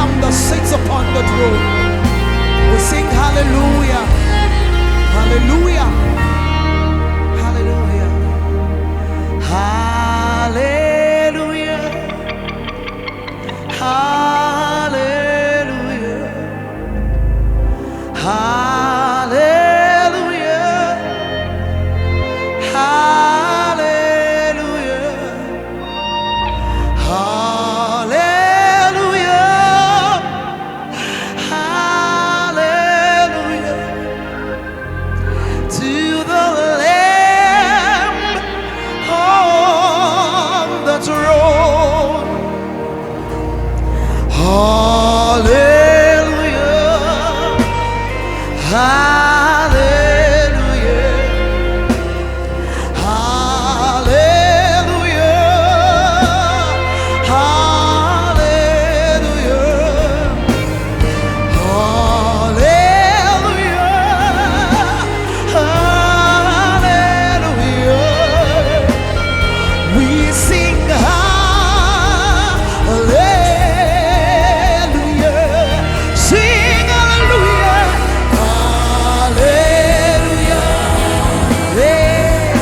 Lamb that sits upon the throne. We sing hallelujah, hallelujah, hallelujah, hallelujah, hallelujah, hallelujah, hallelujah, hallelujah, hallelujah, to the Lamb on the throne. Hallelujah, hallelujah, hallelujah, hallelujah, hallelujah, hallelujah. We sing hallelujah, sing hallelujah, hallelujah, yeah.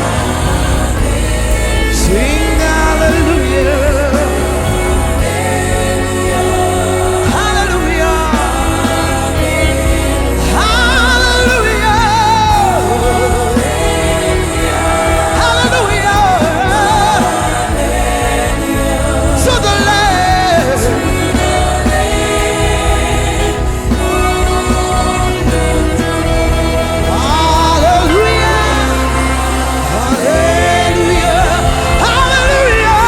Sing hallelujah, hallelujah, hallelujah, hallelujah, to the Lamb. Hallelujah, hallelujah, hallelujah,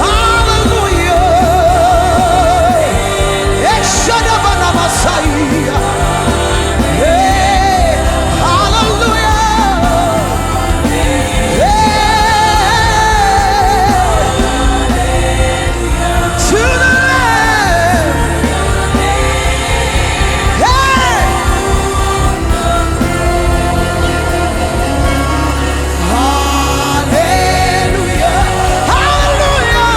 hallelujah. Ekshadabana Messiah. Hey, hallelujah. Hey, to the Lamb. Hey, hallelujah, hallelujah,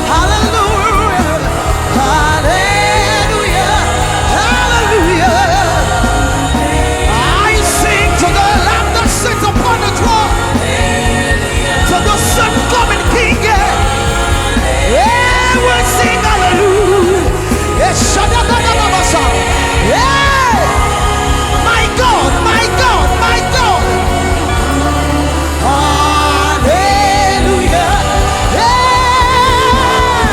hallelujah, hallelujah, hallelujah. I sing to the Lamb that sits upon the throne, to the Son coming King. Yeah, we sing hallelujah. Yes, shadadadadabasa. Yeah, my God, my God, my God. Hallelujah. Yeah.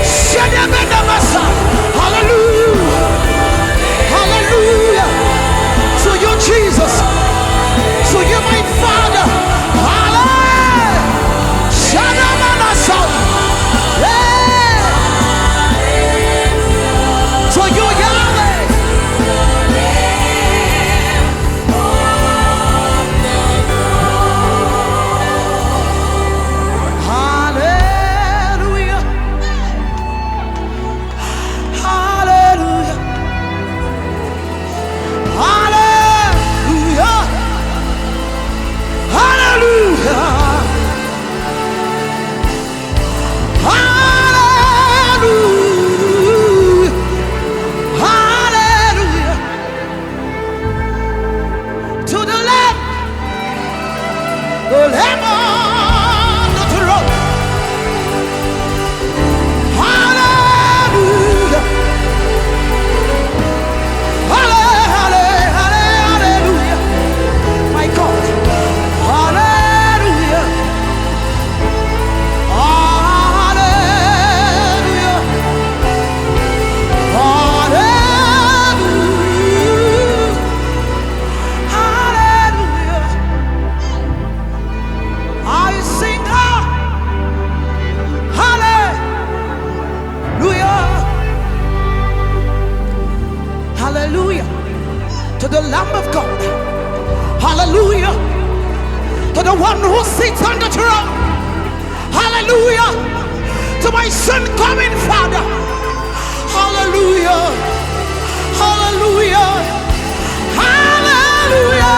Shadadadabasa. Hallelujah. Hallelujah. To you, Jesus. To you, my Father. Hallelujah. Shadamanasa. Yeah. To you, Yahweh. Hallelujah. Hallelujah. Hallelujah. Hallelujah. Hallelujah. Hallelujah. To the Lamb on the throne. Hallelujah. Hallelujah. My God. Hallelujah. Hallelujah. Hallelujah. Hallelujah. I sing hallelujah. Hallelujah to the Lamb of God. Hallelujah to the one who sits on the throne. Hallelujah to my son coming Father. Hallelujah. Hallelujah. Hallelujah.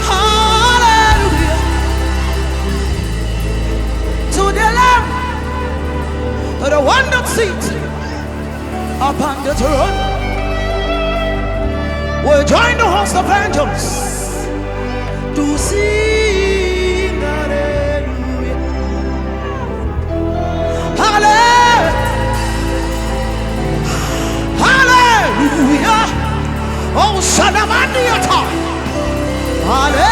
Hallelujah. one that sits upon the throne will join the host of angels to sing hallelujah. Hallelujah. Oh, Shadamandiata. Hallelujah.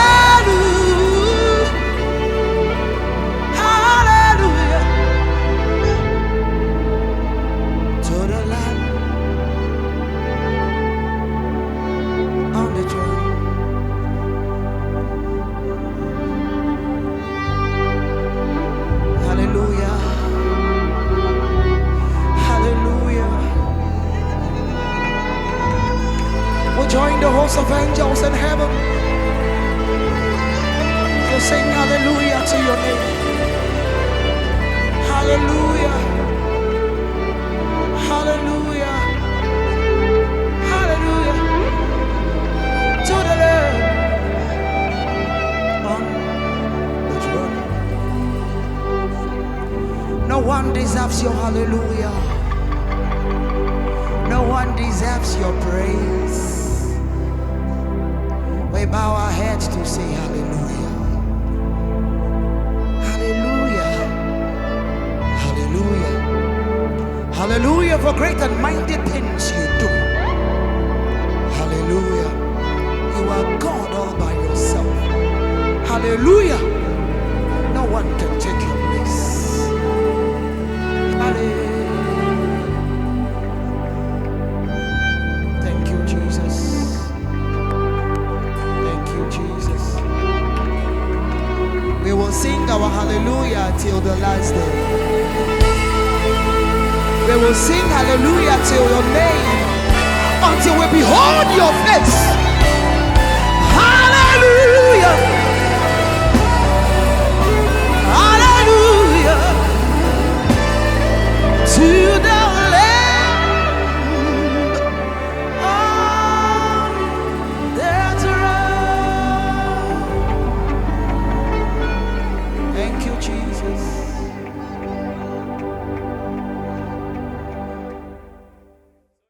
Hallelujah. To the Lamb on the throne. Hallelujah. Hallelujah. We'll join the host of angels in heaven. We'll sing hallelujah to your name. Hallelujah. Hallelujah. Hallelujah. To the Lamb on the throne. No one deserves your hallelujah. No one deserves your praise. We bow our heads to say hallelujah. Hallelujah. Hallelujah. Hallelujah for great and mighty things you do. Hallelujah. You are God all by yourself. Hallelujah. No one can take your place. Hallelujah. Thank you, Jesus. Thank you, Jesus. We will sing our hallelujah till the last day. We will sing hallelujah till your name, until we behold your face.